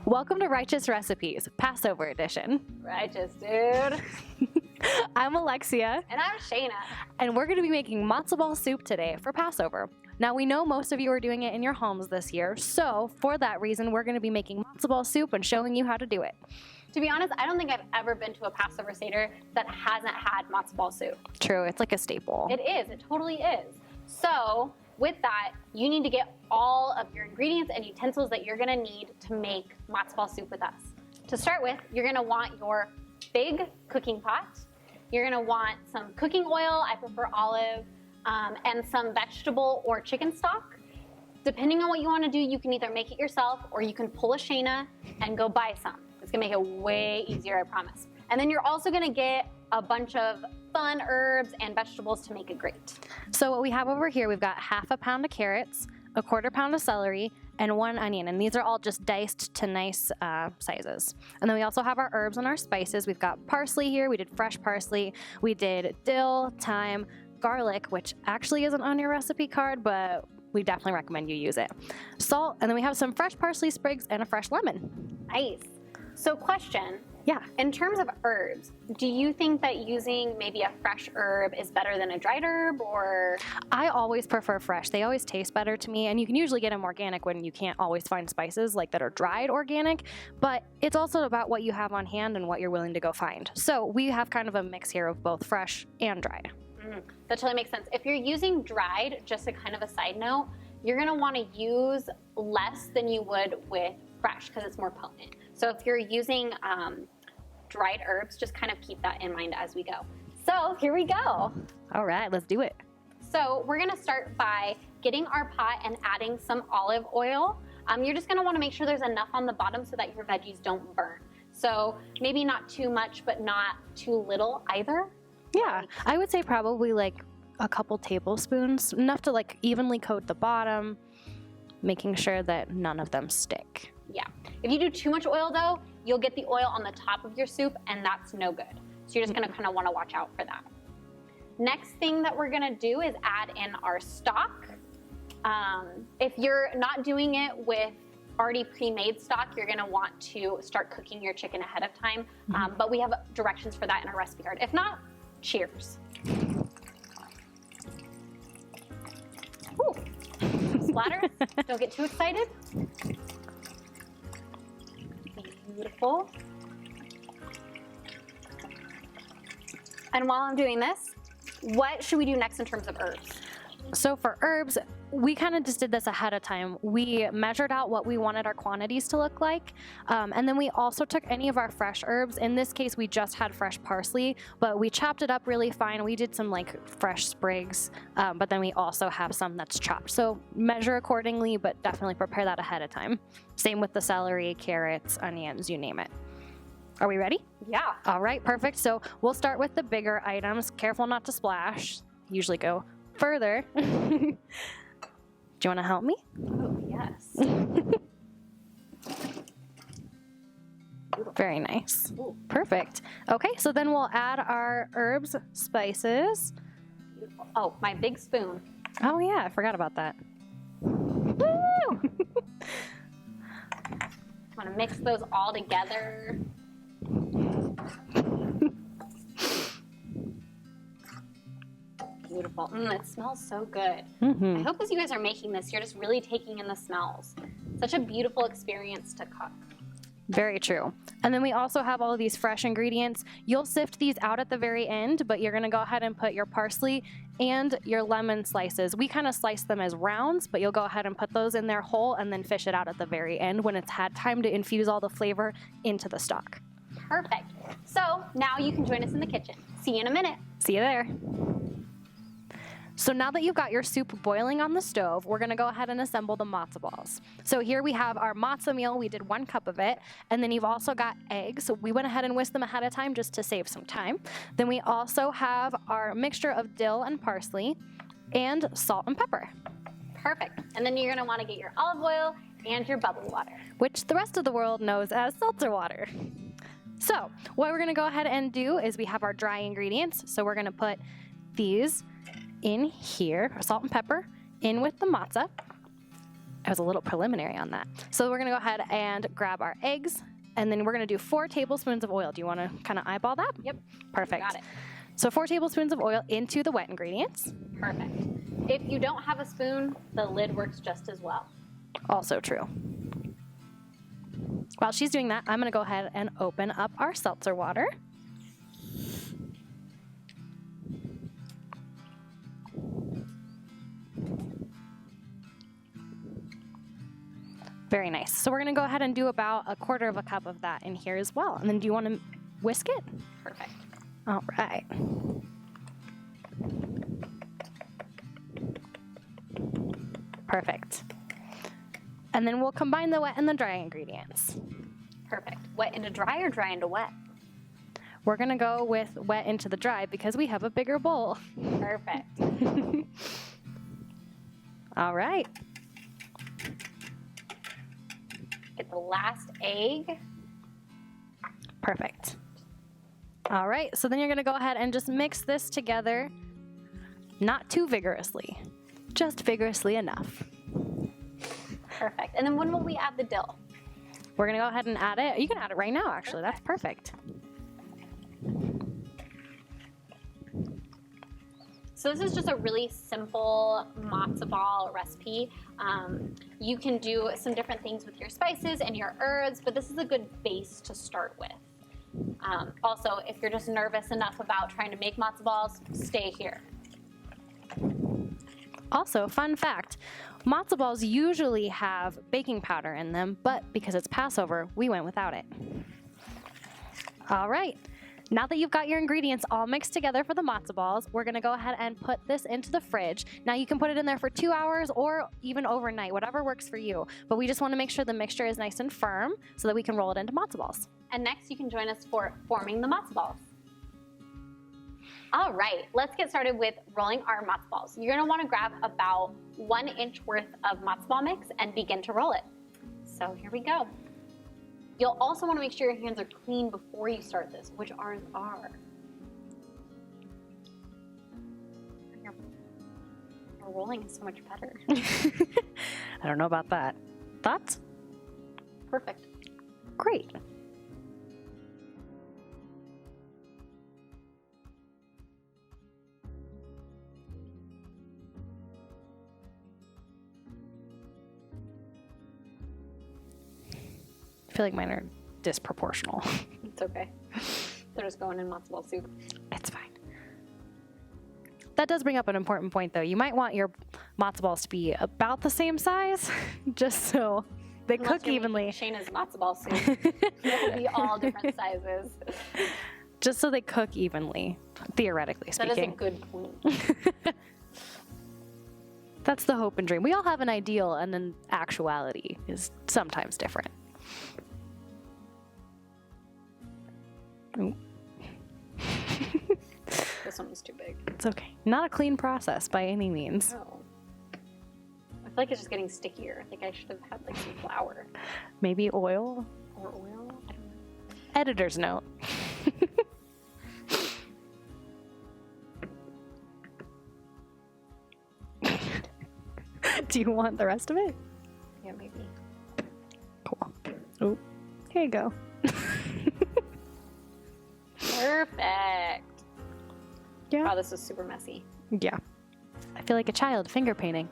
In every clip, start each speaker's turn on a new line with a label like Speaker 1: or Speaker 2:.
Speaker 1: Welcome to Righteous Recipes, Passover edition.
Speaker 2: Righteous, dude.
Speaker 1: I'm Alexia.
Speaker 2: And I'm Shayna.
Speaker 1: And we're going to be making matzo ball soup today for Passover. Now, we know most of you are doing it in your homes this year, so for that reason, we're going to be making matzo ball soup and showing you how to do it.
Speaker 2: To be honest, I don't think I've ever been to a Passover Seder that hasn't had matzo ball soup.
Speaker 1: True, it's like a staple.
Speaker 2: It is, it totally is. So, with that, you need to get all of your ingredients and utensils that you're gonna need to make matzo ball soup with us. To start with, you're gonna want your big cooking pot. You're gonna want some cooking oil, I prefer olive, and some vegetable or chicken stock. Depending on what you wanna do, you can either make it yourself or you can pull a Shayna and go buy some. It's gonna make it way easier, I promise. And then you're also gonna get a bunch of fun herbs and vegetables to make it great.
Speaker 1: So what we have over here, we've got half a pound of carrots, a quarter pound of celery, and 1 onion. And these are all just diced to nice sizes. And then we also have our herbs and our spices. We've got parsley here. We did fresh parsley. We did dill, thyme, garlic, which actually isn't on your recipe card, but we definitely recommend you use it. Salt, and then we have some fresh parsley sprigs and a fresh lemon.
Speaker 2: Nice. So question.
Speaker 1: Yeah.
Speaker 2: In terms of herbs, do you think that using maybe a fresh herb is better than a dried herb, or?
Speaker 1: I always prefer fresh. They always taste better to me, and you can usually get them organic when you can't always find spices like that are dried organic, but it's also about what you have on hand and what you're willing to go find. So we have kind of a mix here of both fresh and dried.
Speaker 2: That totally makes sense. If you're using dried, just a kind of a side note, you're gonna wanna use less than you would with fresh because it's more potent. So if you're using dried herbs, just kind of keep that in mind as we go. So here we go.
Speaker 1: All right, let's do it.
Speaker 2: So we're gonna start by getting our pot and adding some olive oil. You're just gonna wanna make sure there's enough on the bottom so that your veggies don't burn. So maybe not too much, but not too little either.
Speaker 1: Yeah, I would say probably like a couple tablespoons, enough to like evenly coat the bottom, making sure that none of them stick.
Speaker 2: Yeah. If you do too much oil though, you'll get the oil on the top of your soup and that's no good. So you're just gonna kind of wanna watch out for that. Next thing that we're gonna do is add in our stock. If you're not doing it with already pre-made stock, you're gonna want to start cooking your chicken ahead of time. But we have directions for that in our recipe card. If not, cheers. Ooh, splatter, don't get too excited. Beautiful. And while I'm doing this, what should we do next in terms of herbs?
Speaker 1: So for herbs, we kind of just did this ahead of time. We measured out what we wanted our quantities to look like. And then we also took any of our fresh herbs. In this case, we just had fresh parsley, but we chopped it up really fine. We did some like fresh sprigs, but then we also have some that's chopped. So measure accordingly, but definitely prepare that ahead of time. Same with the celery, carrots, onions, you name it. Are we ready?
Speaker 2: Yeah.
Speaker 1: All right, perfect. So we'll start with the bigger items. Careful not to splash. Usually go further. Do you want to help me?
Speaker 2: Oh, yes.
Speaker 1: Very nice.
Speaker 2: Ooh.
Speaker 1: Perfect. Okay, so then we'll add our herbs, spices.
Speaker 2: Beautiful. Oh, my big spoon.
Speaker 1: Oh yeah, I forgot about that.
Speaker 2: Woo! I'm gonna mix those all together. Beautiful. It smells so good. I hope as you guys are making this, you're just really taking in the smells. Such a beautiful experience to cook.
Speaker 1: Very true. And then we also have all of these fresh ingredients. You'll sift these out at the very end, but you're gonna go ahead and put your parsley and your lemon slices. We kind of slice them as rounds, but you'll go ahead and put those in there whole and then fish it out at the very end when it's had time to infuse all the flavor into the stock.
Speaker 2: Perfect. So now you can join us in the kitchen. See you in a minute.
Speaker 1: See you there. So now that you've got your soup boiling on the stove, we're gonna go ahead and assemble the matzo balls. So here we have our matzo meal, we did 1 cup of it, and then you've also got eggs. So we went ahead and whisked them ahead of time just to save some time. Then we also have our mixture of dill and parsley and salt and pepper.
Speaker 2: Perfect. And then you're gonna wanna get your olive oil and your bubbly water,
Speaker 1: which the rest of the world knows as seltzer water. So what we're gonna go ahead and do is we have our dry ingredients. So we're gonna put these in here, salt and pepper, in with the matzah. I was a little preliminary on that. So we're gonna go ahead and grab our eggs, and then we're gonna do 4 tablespoons of oil. Do you wanna kind of eyeball that?
Speaker 2: Yep.
Speaker 1: Perfect.
Speaker 2: Got it.
Speaker 1: So 4 tablespoons of oil into the wet ingredients.
Speaker 2: Perfect. If you don't have a spoon, the lid works just as well.
Speaker 1: Also true. While she's doing that, I'm gonna go ahead and open up our seltzer water. Very nice. So we're gonna go ahead and do about 1/4 cup of that in here as well. And then do you wanna whisk it?
Speaker 2: Perfect.
Speaker 1: All right. Perfect. And then we'll combine the wet and the dry ingredients.
Speaker 2: Perfect. Wet into dry or dry into wet?
Speaker 1: We're gonna go with wet into the dry because we have a bigger bowl.
Speaker 2: Perfect.
Speaker 1: All right.
Speaker 2: Get the last egg.
Speaker 1: Perfect. All right, so then you're gonna go ahead and just mix this together, not too vigorously, just vigorously enough.
Speaker 2: Perfect. And then when will we add the dill?
Speaker 1: We're gonna go ahead and add it. You can add it right now, actually. That's perfect.
Speaker 2: So this is just a really simple matzo ball recipe. You can do some different things with your spices and your herbs, but this is a good base to start with. Also, if you're just nervous enough about trying to make matzo balls, stay here.
Speaker 1: Also, fun fact, matzo balls usually have baking powder in them, but because it's Passover, we went without it. All right. Now that you've got your ingredients all mixed together for the matzo balls, we're gonna go ahead and put this into the fridge. Now you can put it in there for 2 hours or even overnight, whatever works for you. But we just wanna make sure the mixture is nice and firm so that we can roll it into matzo balls.
Speaker 2: And next you can join us for forming the matzo balls. All right, let's get started with rolling our matzo balls. You're gonna wanna grab about 1 inch worth of matzo ball mix and begin to roll it. So here we go. You'll also want to make sure your hands are clean before you start this, which ours are. Your rolling is so much better.
Speaker 1: I don't know about that. Thoughts?
Speaker 2: Perfect.
Speaker 1: Great. I feel like mine are disproportional.
Speaker 2: It's okay. They're just going in matzo ball soup.
Speaker 1: It's fine. That does bring up an important point, though. You might want your matzo balls to be about the same size, just so they
Speaker 2: Unless
Speaker 1: cook
Speaker 2: you're
Speaker 1: evenly.
Speaker 2: making Shayna's matzo ball soup. They'll be all different sizes.
Speaker 1: Just so they cook evenly, theoretically
Speaker 2: That is a
Speaker 1: speaking.
Speaker 2: good point.
Speaker 1: That's the hope and dream. We all have an ideal, and then actuality is sometimes different. Ooh.
Speaker 2: This one was too big.
Speaker 1: It's okay. Not a clean process by any means.
Speaker 2: No. I feel like it's just getting stickier. I think I should have had like some flour.
Speaker 1: Maybe oil?
Speaker 2: Or oil? I don't know.
Speaker 1: Editor's note. Do you want the rest of it?
Speaker 2: Yeah, maybe.
Speaker 1: Cool. Oh, here you go.
Speaker 2: Perfect.
Speaker 1: Yeah.
Speaker 2: Wow, this is super messy.
Speaker 1: Yeah. I feel like a child finger painting.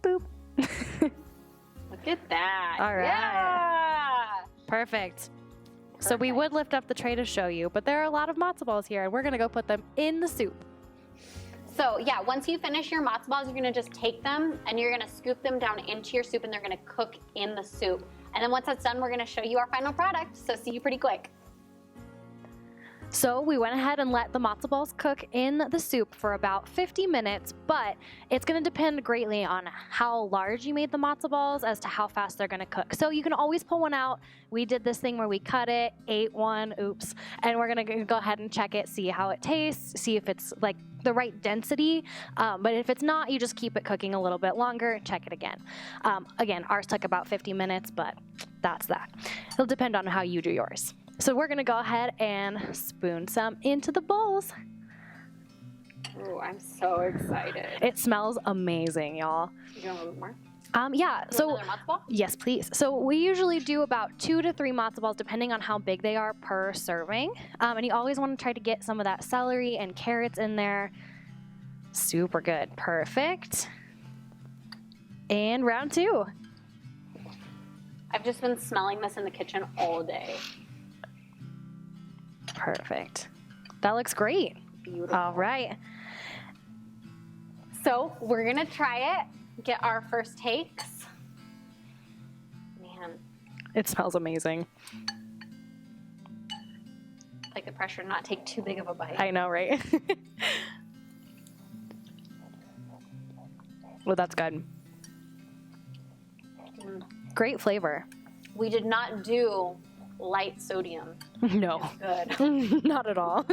Speaker 1: Boop.
Speaker 2: Look at that.
Speaker 1: All right.
Speaker 2: Yeah.
Speaker 1: Perfect. So we would lift up the tray to show you, but there are a lot of matzo balls here, and we're gonna go put them in the soup.
Speaker 2: So yeah, once you finish your matzo balls, you're gonna just take them and you're gonna scoop them down into your soup and they're gonna cook in the soup. And then once that's done, we're gonna show you our final product. So see you pretty quick.
Speaker 1: So we went ahead and let the matzo balls cook in the soup for about 50 minutes, but it's gonna depend greatly on how large you made the matzo balls as to how fast they're gonna cook. So you can always pull one out. We did this thing where we cut it, ate one, oops, and we're gonna go ahead and check it, see how it tastes, see if it's like the right density. But if it's not, you just keep it cooking a little bit longer, check it again. Again, ours took about 50 minutes, but that's that. It'll depend on how you do yours. So we're gonna go ahead and spoon some into the bowls.
Speaker 2: Ooh, I'm so excited.
Speaker 1: It smells amazing, y'all.
Speaker 2: You want a little bit more?
Speaker 1: Yeah, so
Speaker 2: Another matzo ball?
Speaker 1: yes, please. So we usually do about 2 to 3 matzo balls, depending on how big they are per serving. And you always want to try to get some of that celery and carrots in there. Super good. Perfect. And round 2.
Speaker 2: I've just been smelling this in the kitchen all day.
Speaker 1: Perfect. That looks great.
Speaker 2: Beautiful.
Speaker 1: All right.
Speaker 2: So we're gonna try it. Get our first takes. Man,
Speaker 1: It smells amazing.
Speaker 2: like the pressure to not take too big of a bite.
Speaker 1: I know, right? Well, that's good. Great flavor.
Speaker 2: We did not do light sodium.
Speaker 1: No,
Speaker 2: Good.
Speaker 1: not at all.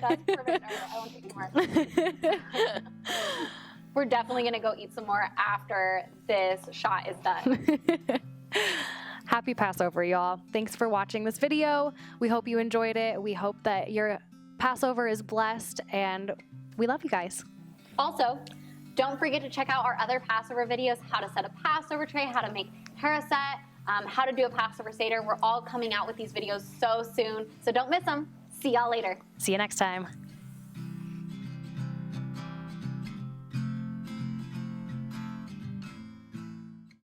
Speaker 2: That's perfect. I won't take any more. We're definitely gonna go eat some more after this shot is done.
Speaker 1: Happy Passover, y'all. Thanks for watching this video. We hope you enjoyed it. We hope that your Passover is blessed, and we love you guys.
Speaker 2: Also, don't forget to check out our other Passover videos, how to set a Passover tray, how to make set, how to do a Passover Seder. We're all coming out with these videos so soon, so don't miss them. See y'all later.
Speaker 1: See you next time.